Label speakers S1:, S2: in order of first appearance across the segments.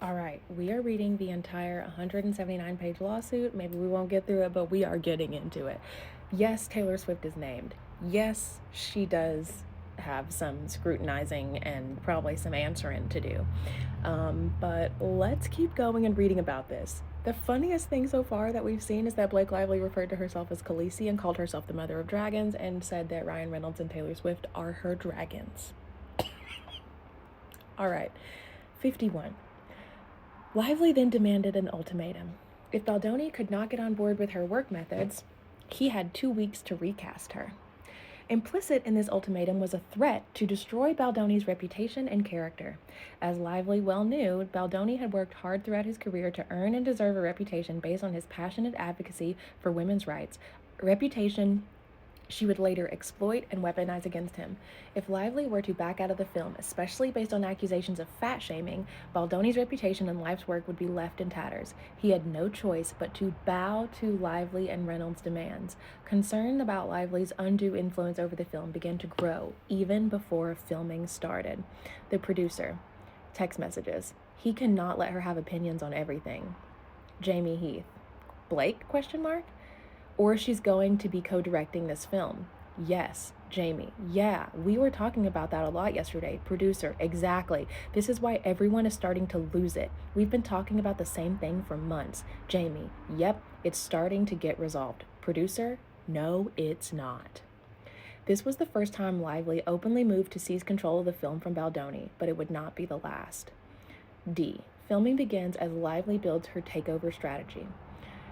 S1: All right, we are reading the entire 179-page lawsuit. Maybe we won't get through it, but we are getting into it. Yes, Taylor Swift is named. Yes, she does have some scrutinizing and probably some answering to do. But let's keep going and reading about this. The funniest thing so far that we've seen is that Blake Lively referred to herself as Khaleesi and called herself the mother of dragons and said that Ryan Reynolds and Taylor Swift are her dragons. All right, 51. Lively then demanded an ultimatum. If Baldoni could not get on board with her work methods, he had 2 weeks to recast her. Implicit in this ultimatum was a threat to destroy Baldoni's reputation and character. As Lively well knew, Baldoni had worked hard throughout his career to earn and deserve a reputation based on his passionate advocacy for women's rights, a reputation she would later exploit and weaponize against him. If Lively were to back out of the film, especially based on accusations of fat shaming, Baldoni's reputation and life's work would be left in tatters. He had no choice but to bow to Lively and Reynolds' demands. Concern about Lively's undue influence over the film began to grow even before filming started. The producer, text messages. He cannot let her have opinions on everything. Jamie Heath. Blake? Question mark. Or she's going to be co-directing this film. Yes, Jamie. Yeah, we were talking about that a lot yesterday. Producer, exactly. This is why everyone is starting to lose it. We've been talking about the same thing for months. Jamie, yep, it's starting to get resolved. Producer, no, it's not. This was the first time Lively openly moved to seize control of the film from Baldoni, but it would not be the last. D. Filming begins as Lively builds her takeover strategy.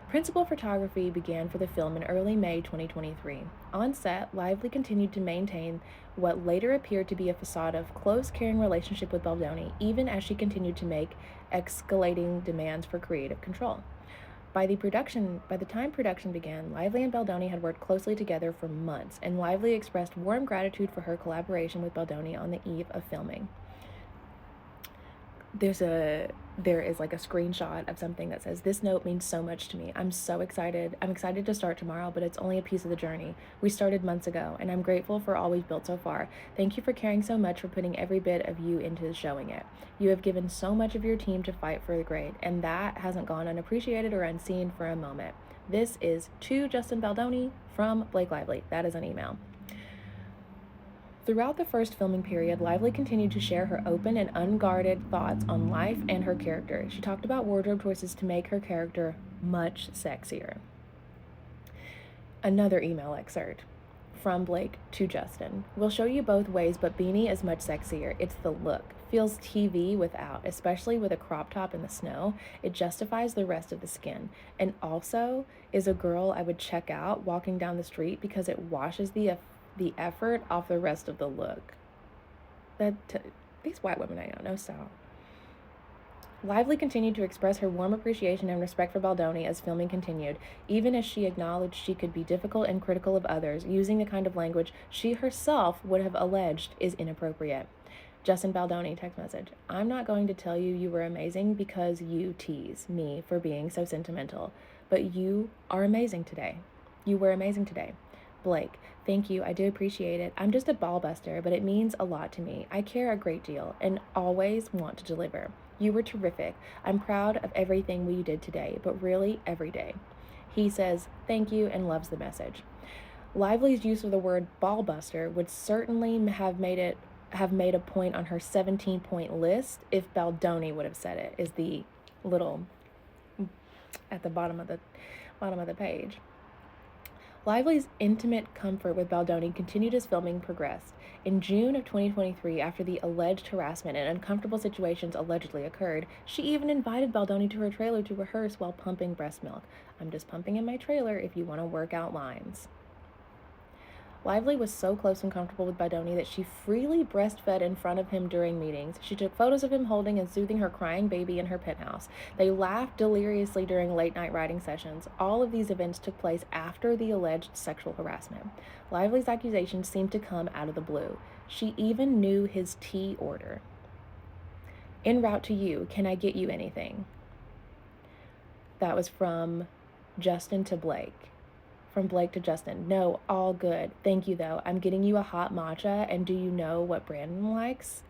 S1: Principal photography began for the film in early May 2023. On set, Lively continued to maintain what later appeared to be a facade of close, caring relationship with Baldoni, even as she continued to make escalating demands for creative control. By the time production began, Lively and Baldoni had worked closely together for months, and Lively expressed warm gratitude for her collaboration with Baldoni on the eve of filming. There is like a screenshot of something that says, "This note means so much to me. I'm so excited. I'm excited to start tomorrow, but it's only a piece of the journey. We started months ago, and I'm grateful for all we've built so far. Thank you for caring so much, for putting every bit of you into showing it. You have given so much of your team to fight for the great, and that hasn't gone unappreciated or unseen for a moment. This is to Justin Baldoni from Blake Lively." That is an email. Throughout the first filming period, Lively continued to share her open and unguarded thoughts on life and her character. She talked about wardrobe choices to make her character much sexier. Another email excerpt from Blake to Justin. "We'll show you both ways, but Beanie is much sexier. It's the look. Feels TV without, especially with a crop top in the snow. It justifies the rest of the skin. And also is a girl I would check out walking down the street because it washes the effort off the rest of the look." These white women ain't got no style. Lively continued to express her warm appreciation and respect for Baldoni as filming continued, even as she acknowledged she could be difficult and critical of others, using the kind of language she herself would have alleged is inappropriate. Justin Baldoni text message. "I'm not going to tell you were amazing because you tease me for being so sentimental, but you are amazing today. You were amazing today. Blake, thank you. I do appreciate it. I'm just a ball buster, but it means a lot to me. I care a great deal and always want to deliver. You were terrific. I'm proud of everything we did today, but really every day." He says thank you and loves the message. Lively's use of the word ball buster would certainly have made a point on her 17-point list if Baldoni would have said it, is the little at the bottom of the page. Lively's intimate comfort with Baldoni continued as filming progressed. In June of 2023, after the alleged harassment and uncomfortable situations allegedly occurred, she even invited Baldoni to her trailer to rehearse while pumping breast milk. "I'm just pumping in my trailer if you want to work out lines." Lively was so close and comfortable with Baldoni that she freely breastfed in front of him during meetings. She took photos of him holding and soothing her crying baby in her penthouse. They laughed deliriously during late-night writing sessions. All of these events took place after the alleged sexual harassment. Lively's accusations seemed to come out of the blue. She even knew his tea order. "En route to you, can I get you anything?" That was from Justin to Blake. From Blake to Justin. "No, all good. Thank you, though. I'm getting you a hot matcha, and do you know what Brandon likes?"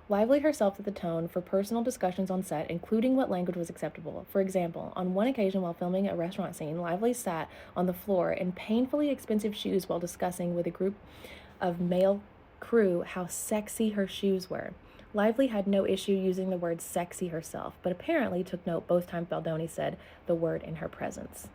S1: Lively herself set the tone for personal discussions on set, including what language was acceptable. For example, on one occasion while filming a restaurant scene, Lively sat on the floor in painfully expensive shoes while discussing with a group of male crew how sexy her shoes were. Lively had no issue using the word sexy herself, but apparently took note both times Baldoni said the word in her presence.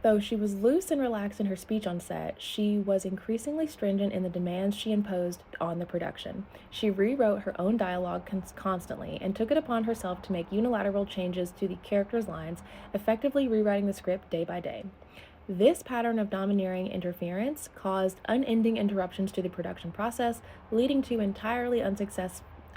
S1: Though she was loose and relaxed in her speech on set, she was increasingly stringent in the demands she imposed on the production. She rewrote her own dialogue constantly and took it upon herself to make unilateral changes to the characters' lines, effectively rewriting the script day by day. This pattern of domineering interference caused unending interruptions to the production process, leading to entirely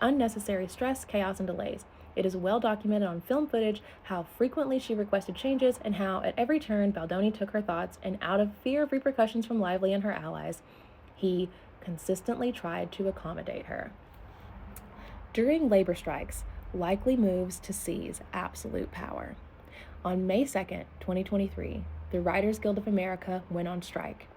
S1: unnecessary stress, chaos, and delays. It is well documented on film footage how frequently she requested changes and how at every turn Baldoni took her thoughts and out of fear of repercussions from Lively and her allies, he consistently tried to accommodate her. During labor strikes, Likely moves to seize absolute power. On May 2nd, 2023, the Writers Guild of America went on strike.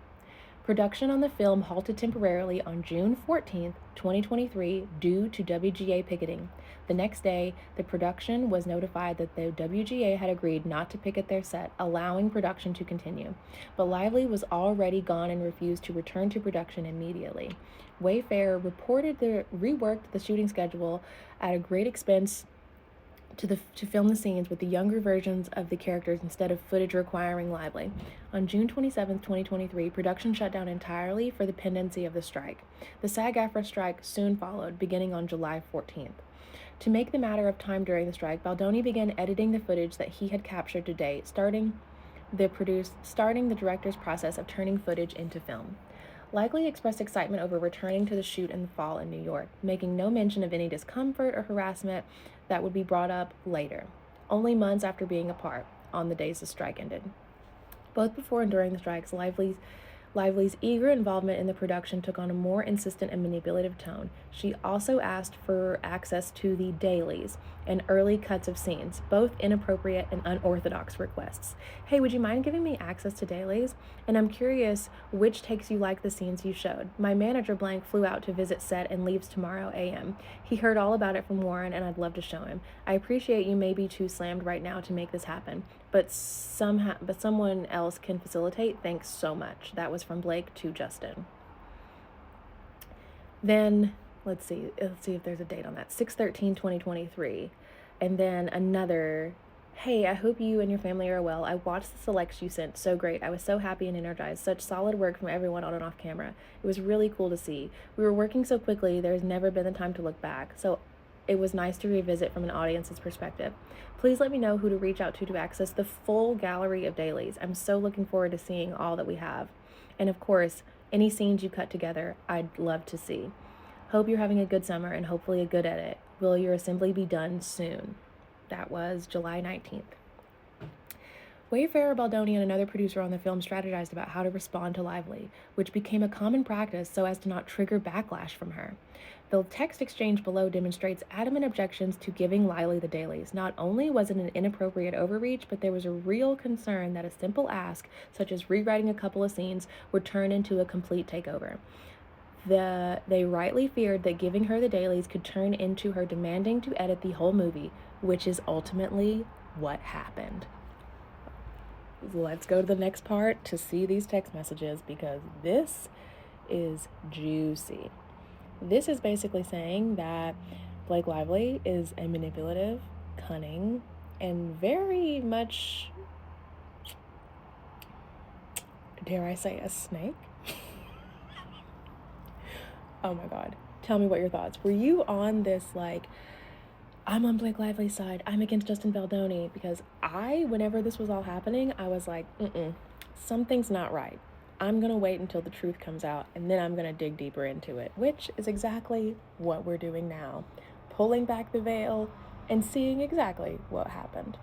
S1: Production on the film halted temporarily on June 14th, 2023, due to WGA picketing. The next day, the production was notified that the WGA had agreed not to picket their set, allowing production to continue. But Lively was already gone and refused to return to production immediately. Wayfair reworked the shooting schedule at a great expense to film the scenes with the younger versions of the characters instead of footage requiring Lively. On June 27, 2023, production shut down entirely for the pendency of the strike. The SAG-AFTRA strike soon followed, beginning on July 14th. To make the matter of time during the strike, Baldoni began editing the footage that he had captured to date, starting the director's process of turning footage into film. Likely expressed excitement over returning to the shoot in the fall in New York, making no mention of any discomfort or harassment that would be brought up later, only months after being apart, on the days the strike ended. Both before and during the strikes, Lively's eager involvement in the production took on a more insistent and manipulative tone. She also asked for access to the dailies and early cuts of scenes, both inappropriate and unorthodox requests. Hey, would you mind giving me access to dailies? And I'm curious which takes you like the scenes you showed. My manager blank flew out to visit set and leaves tomorrow a.m. He heard all about it from Warren and I'd love to show him. I appreciate you may be too slammed right now to make this happen, but someone else can facilitate. Thanks so much. That was from Blake to Justin. Then let's see if there's a date on that. 6/13/2023. And then another, hey, I hope you and your family are well. I watched the selects you sent. So great. I was so happy and energized. Such solid work from everyone on and off camera. It was really cool to see. We were working so quickly, there's never been the time to look back. So it was nice to revisit from an audience's perspective. Please let me know who to reach out to access the full gallery of dailies. I'm so looking forward to seeing all that we have. And of course, any scenes you cut together, I'd love to see. Hope you're having a good summer and hopefully a good edit. Will your assembly be done soon? That was July 19th. Wayfarer, Baldoni, and another producer on the film strategized about how to respond to Lively, which became a common practice so as to not trigger backlash from her. The text exchange below demonstrates adamant objections to giving Lively the dailies. Not only was it an inappropriate overreach, but there was a real concern that a simple ask, such as rewriting a couple of scenes, would turn into a complete takeover. They rightly feared that giving her the dailies could turn into her demanding to edit the whole movie, which is ultimately what happened. Let's go to the next part to see these text messages because this is juicy. This is basically saying that Blake Lively is a manipulative, cunning, and very much, dare I say, a snake? Oh my God. Tell me what your thoughts. Were you on this, like, I'm on Blake Lively's side, I'm against Justin Baldoni? Because whenever this was all happening, I was like, something's not right. I'm going to wait until the truth comes out, and then I'm going to dig deeper into it, which is exactly what we're doing now. Pulling back the veil and seeing exactly what happened.